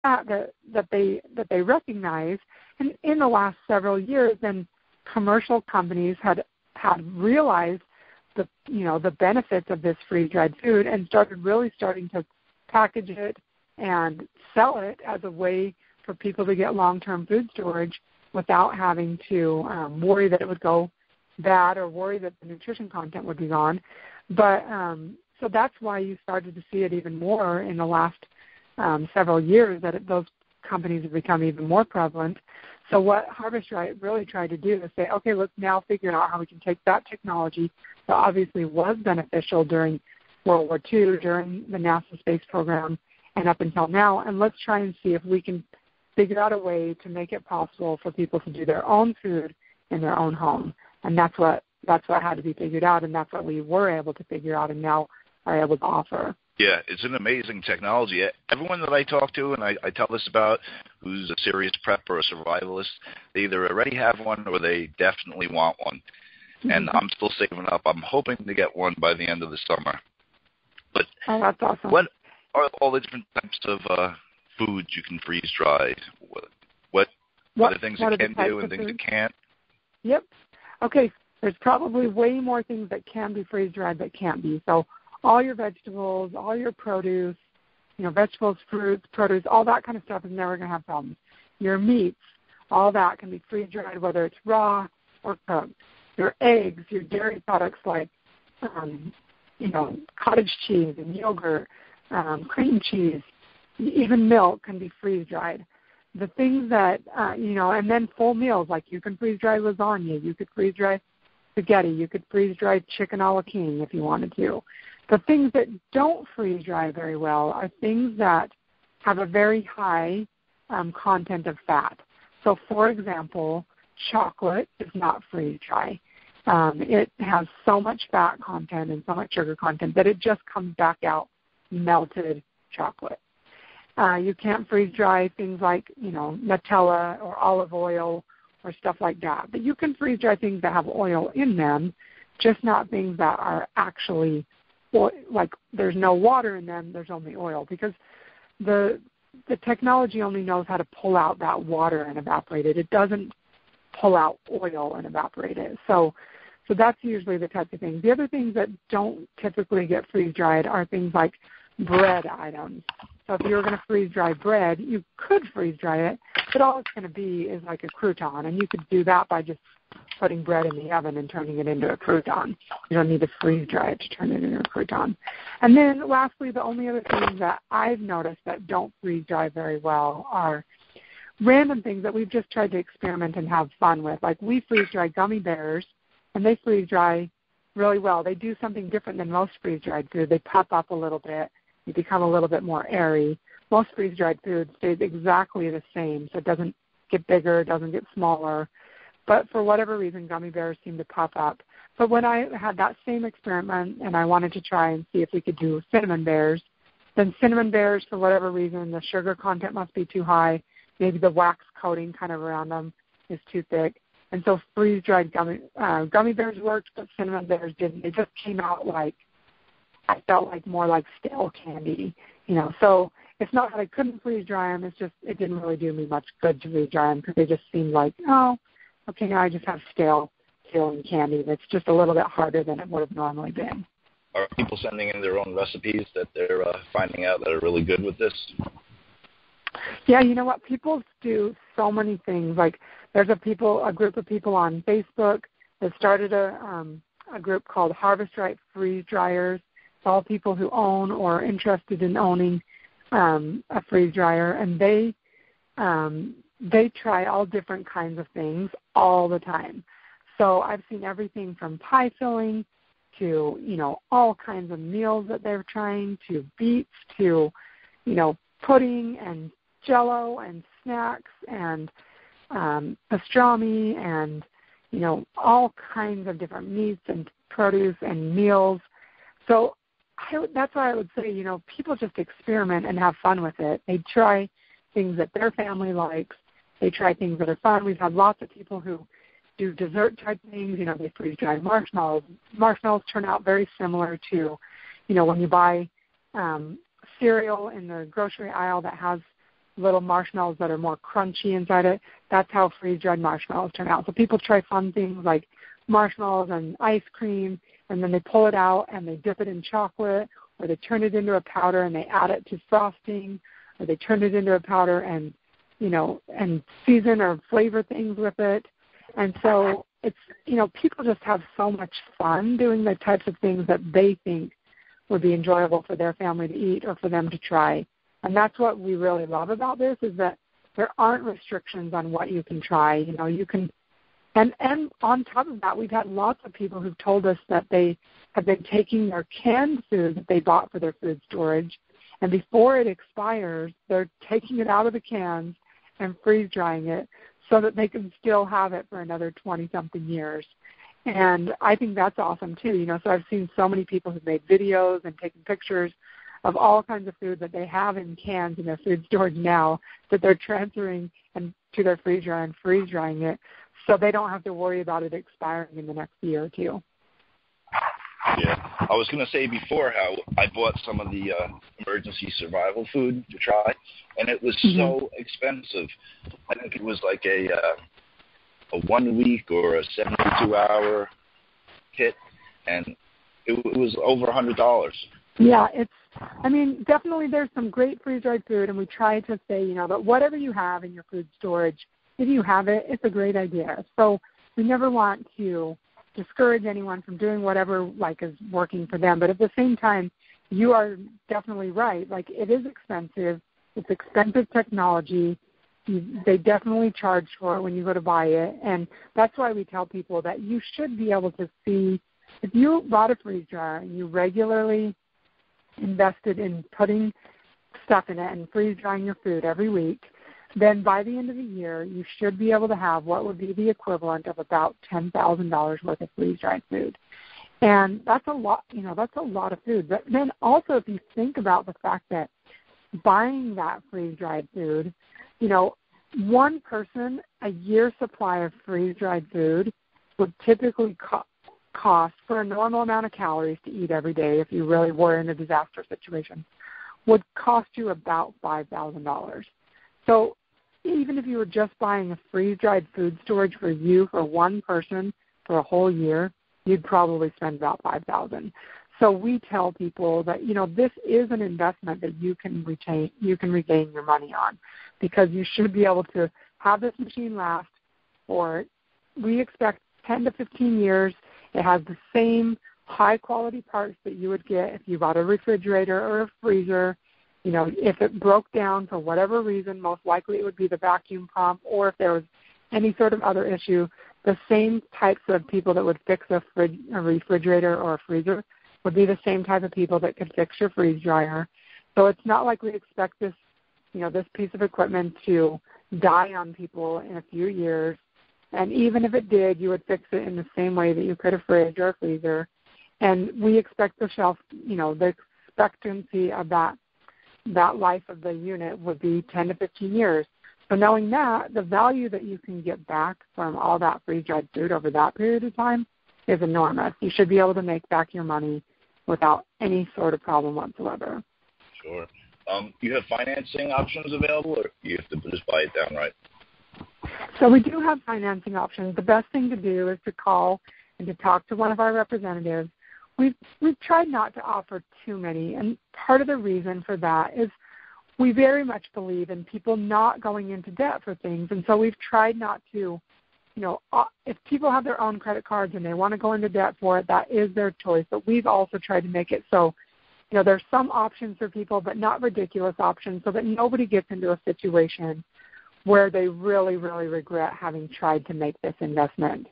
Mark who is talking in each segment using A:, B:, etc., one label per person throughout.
A: fat that they recognize. And in the last several years, then commercial companies had realized the benefits of this freeze-dried food and starting to package it and sell it as a way for people to get long-term food storage without having to worry that it would go bad or worry that the nutrition content would be gone. But so that's why you started to see it even more in the last several years, that those companies have become even more prevalent. So what harvestright really tried to do is say, okay, let's now figure out how we can take that technology that obviously was beneficial during World War II, during the NASA space program, and up until now, and let's try and see if we can figure out a way to make it possible for people to do their own food in their own home. And that's what had to be figured out, and that's what we were able to figure out and now are able to offer.
B: Yeah, it's an amazing technology. Everyone that I talk to and I tell this about who's a serious prepper or a survivalist, they either already have one or they definitely want one. Mm-hmm. And I'm still saving up. I'm hoping to get one by the end of the summer. But
A: that's awesome.
B: What are all the different types of foods you can freeze dry? What are the things it can do and things it can't?
A: Yep. Okay, there's probably way more things that can be freeze dried that can't be. So all your vegetables, all your produce, vegetables, fruits, produce, all that kind of stuff is never going to have problems. Your meats, all that can be freeze dried, whether it's raw or cooked. Your eggs, your dairy products like, cottage cheese and yogurt, cream cheese, even milk can be freeze dried. The things that, and then full meals, like you can freeze dry lasagna, you could freeze dry spaghetti, you could freeze dry chicken a la king if you wanted to. The things that don't freeze dry very well are things that have a very high content of fat. So, for example, chocolate is not freeze dry. It has so much fat content and so much sugar content that it just comes back out melted chocolate. You can't freeze dry things like, Nutella or olive oil or stuff like that. But you can freeze dry things that have oil in them, just not things that are actually like there's no water in them, there's only oil, because the technology only knows how to pull out that water and evaporate it. It doesn't pull out oil and evaporate it. So that's usually the type of things. The other things that don't typically get freeze dried are things like bread items. So if you were going to freeze dry bread, you could freeze dry it, but all it's going to be is like a crouton, and you could do that by just putting bread in the oven and turning it into a crouton. You don't need to freeze dry it to turn it into a crouton. And then lastly, the only other things that I've noticed that don't freeze dry very well are random things that we've just tried to experiment and have fun with. Like we freeze dry gummy bears, and they freeze dry really well. They do something different than most freeze dried food. They puff up a little bit. You become a little bit more airy. Most freeze dried food stays exactly the same, so it doesn't get bigger, it doesn't get smaller. But for whatever reason, gummy bears seem to puff up. But when I had that same experiment and I wanted to try and see if we could do cinnamon bears, then cinnamon bears, for whatever reason, the sugar content must be too high. Maybe the wax coating kind of around them is too thick. And so freeze-dried gummy bears worked, but cinnamon bears didn't. They just came out like, I felt like more like stale candy, So it's not that I couldn't freeze dry them. It's just it didn't really do me much good to freeze dry them because they just seemed like, okay, now I just have stale feeling candy. That's just a little bit harder than it would have normally been.
B: Are people sending in their own recipes that they're finding out that are really good with this?
A: Yeah, you know what? People do so many things. Like there's a group of people on Facebook that started a group called Harvestright Freeze Dryers. It's all people who own or are interested in owning a freeze dryer, and they try all different kinds of things all the time. So I've seen everything from pie filling to, all kinds of meals that they're trying, to beets, to, pudding and Jell-O and snacks and pastrami and, all kinds of different meats and produce and meals. So that's why I would say, people just experiment and have fun with it. They try things that their family likes. They try things that are fun. We've had lots of people who do dessert-type things. They freeze-dry marshmallows. Marshmallows turn out very similar to, when you buy cereal in the grocery aisle that has little marshmallows that are more crunchy inside it. That's how freeze-dried marshmallows turn out. So people try fun things like marshmallows and ice cream, and then they pull it out and they dip it in chocolate, or they turn it into a powder and they add it to frosting, or they turn it into a powder and, and season or flavor things with it. And so it's, people just have so much fun doing the types of things that they think would be enjoyable for their family to eat or for them to try. And that's what we really love about this, is that there aren't restrictions on what you can try. You can, and on top of that, we've had lots of people who've told us that they have been taking their canned food that they bought for their food storage, and before it expires, they're taking it out of the cans and freeze drying it so that they can still have it for another 20-something years. And I think that's awesome, too. So I've seen so many people who've made videos and taken pictures of all kinds of food that they have in cans in their food storage now that they're transferring to their freezer and freeze drying it so they don't have to worry about it expiring in the next year or two.
B: Yeah, I was going to say before how I bought some of the emergency survival food to try, and it was so expensive. I think it was like a 1 week or a 72-hour kit, and it was over $100.
A: Yeah, definitely there's some great freeze-dried food, and we try to say, that whatever you have in your food storage, if you have it, it's a great idea. So we never want to discourage anyone from doing whatever is working for them. But at the same time, you are definitely right. It is expensive. It's expensive technology. They definitely charge for it when you go to buy it. And that's why we tell people that you should be able to see, if you bought a freeze dryer and you regularly invested in putting stuff in it and freeze drying your food every week, then by the end of the year, you should be able to have what would be the equivalent of about $10,000 worth of freeze-dried food. And that's a lot, that's a lot of food. But then also if you think about the fact that buying that freeze-dried food, one person, a year's supply of freeze-dried food would typically cost for a normal amount of calories to eat every day if you really were in a disaster situation, would cost you about $5,000. So even if you were just buying a freeze-dried food storage for you, for one person, for a whole year, you'd probably spend about $5,000. So we tell people that, this is an investment that you can regain your money on, because you should be able to have this machine last for, we expect 10 to 15 years. It has the same high-quality parts that you would get if you bought a refrigerator or a freezer. If it broke down for whatever reason, most likely it would be the vacuum pump, or if there was any sort of other issue, the same types of people that would fix a refrigerator or a freezer would be the same type of people that could fix your freeze dryer. So it's not like we expect this, this piece of equipment to die on people in a few years. And even if it did, you would fix it in the same way that you could a fridge or a freezer. And we expect the shelf, the expectancy of that life of the unit would be 10 to 15 years. So knowing that, the value that you can get back from all that freeze-dried food over that period of time is enormous. You should be able to make back your money without any sort of problem whatsoever.
B: Sure. You have financing options available, or you have to just buy it downright?
A: So we do have financing options. The best thing to do is to call and to talk to one of our representatives. We've tried not to offer too many, and part of the reason for that is we very much believe in people not going into debt for things, and so we've tried not to, if people have their own credit cards and they want to go into debt for it, that is their choice, but we've also tried to make it so, there's some options for people, but not ridiculous options, so that nobody gets into a situation where they really, really regret having tried to make this investment.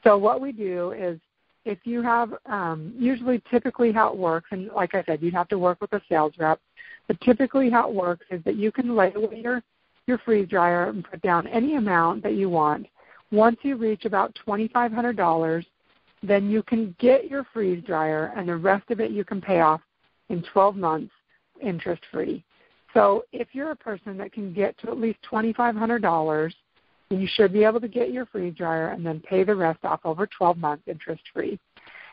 A: So what we do is, if you have, typically how it works, and like I said, you'd have to work with a sales rep, but typically how it works is that you can lay away your freeze dryer and put down any amount that you want. Once you reach about $2,500, then you can get your freeze dryer, and the rest of it you can pay off in 12 months interest-free. So if you're a person that can get to at least $2,500, then you should be able to get your freeze dryer and then pay the rest off over 12 months interest-free.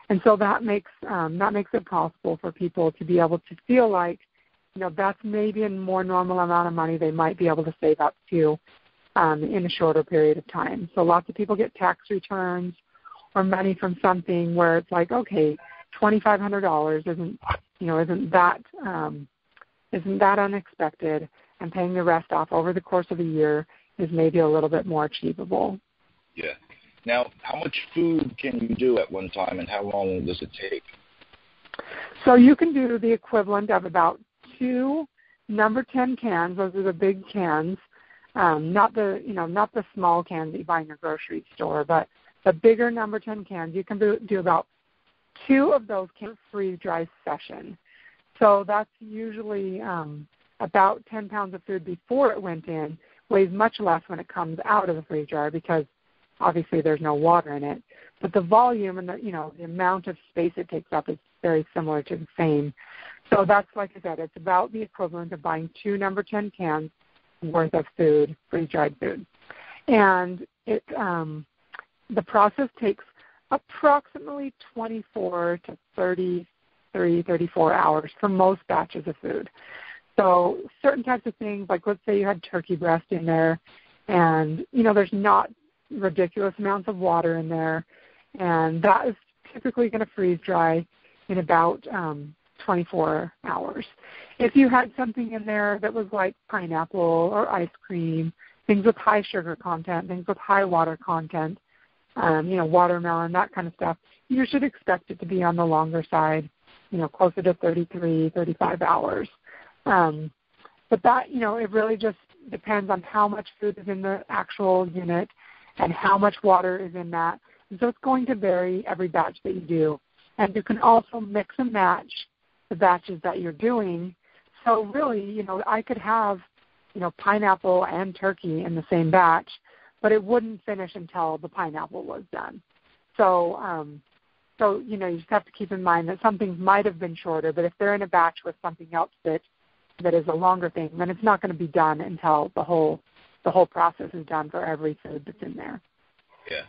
A: And so that makes it possible for people to be able to feel like that's maybe a more normal amount of money they might be able to save up to in a shorter period of time. So lots of people get tax returns or money from something where it's like, okay, $2,500 isn't that unexpected, and paying the rest off over the course of a year is maybe a little bit more achievable.
B: Yeah. Now, how much food can you do at one time, and how long does it take?
A: So you can do the equivalent of about 2 number 10 cans. Those are the big cans, not the small cans that you buy in your grocery store, but the bigger number 10 cans. You can do about 2 of those cans freeze dry session. So that's usually about 10 pounds of food before it went in. Weighs much less when it comes out of the freeze dryer because obviously there's no water in it. But the volume and the amount of space it takes up is very similar to the same. So that's, like I said, it's about the equivalent of buying 2 number 10 cans worth of food, freeze-dried food. And the process takes approximately 24 to 34 hours for most batches of food. So certain types of things, like let's say you had turkey breast in there, and, there's not ridiculous amounts of water in there, and that is typically going to freeze dry in about 24 hours. If you had something in there that was like pineapple or ice cream, things with high sugar content, things with high water content, watermelon, that kind of stuff, you should expect it to be on the longer side, closer to 33, 35 hours. But that, it really just depends on how much food is in the actual unit and how much water is in that. And so it's going to vary every batch that you do. And you can also mix and match the batches that you're doing. So really, I could have, pineapple and turkey in the same batch, but it wouldn't finish until the pineapple was done. So, you just have to keep in mind that some things might have been shorter, but if they're in a batch with something else that is a longer thing, then it's not going to be done until the whole process is done for every food that's in there.
B: Yeah.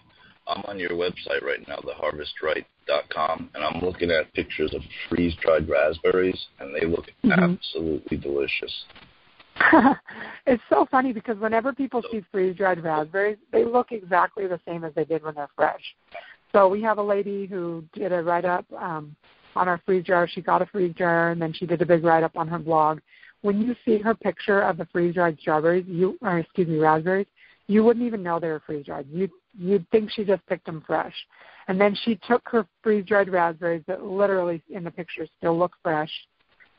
B: I'm on your website right now, harvestright.com, and I'm looking at pictures of freeze-dried raspberries, and they look absolutely delicious.
A: It's so funny because whenever people see freeze-dried raspberries, they look exactly the same as they did when they're fresh. So we have a lady who did a write-up on our freeze jar. She got a freeze jar, and then she did a big write-up on her blog. When you see her picture of the freeze-dried raspberries, you wouldn't even know they were freeze-dried. You'd think she just picked them fresh. And then she took her freeze-dried raspberries that literally in the picture still look fresh,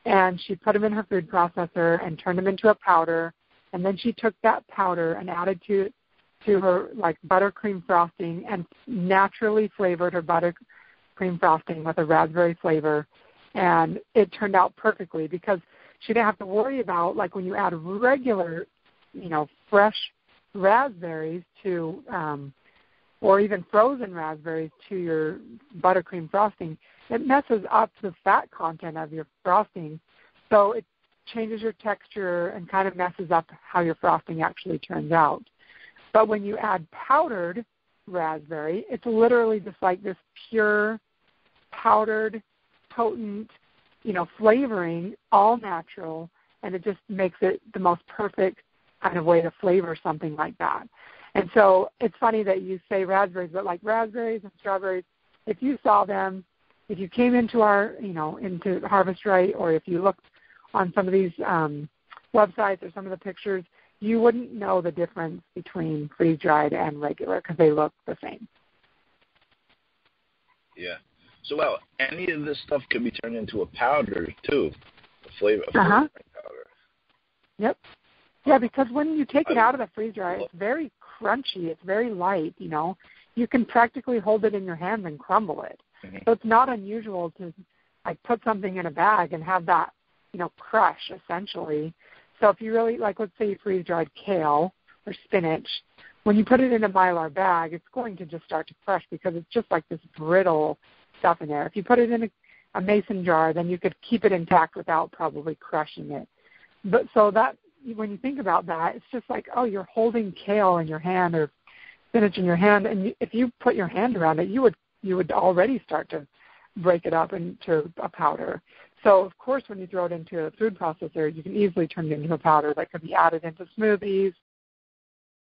A: and she put them in her food processor and turned them into a powder. And then she took that powder and added to her like buttercream frosting and naturally flavored her buttercream frosting with a raspberry flavor. And it turned out perfectly because she didn't have to worry about, like when you add regular, fresh raspberries to or even frozen raspberries to your buttercream frosting, it messes up the fat content of your frosting. So it changes your texture and kind of messes up how your frosting actually turns out. But when you add powdered raspberry, it's literally just like this pure, powdered, potent, flavoring, all natural, and it just makes it the most perfect kind of way to flavor something like that. And so it's funny that you say raspberries, but like raspberries and strawberries, if you saw them, if you came into into Harvestright, or if you looked on some of these websites or some of the pictures, you wouldn't know the difference between freeze-dried and regular because they look the same.
B: Yeah. So, any of this stuff could be turned into a powder, too, a flavoring powder.
A: Yep. Yeah, because when you take it out of the freeze dryer, it's very crunchy. It's very light, You can practically hold it in your hands and crumble it. Mm-hmm. So it's not unusual to put something in a bag and have that, crush essentially. So if you really, let's say you freeze-dried kale or spinach, when you put it in a Mylar bag, it's going to just start to crush because it's just like this brittle stuff in there. If you put it in a mason jar, then you could keep it intact without probably crushing it. But so that, when you think about that, it's just like, oh, you're holding kale in your hand or spinach in your hand, and if you put your hand around it, you would already start to break it up into a powder. So, of course, when you throw it into a food processor, you can easily turn it into a powder that could be added into smoothies,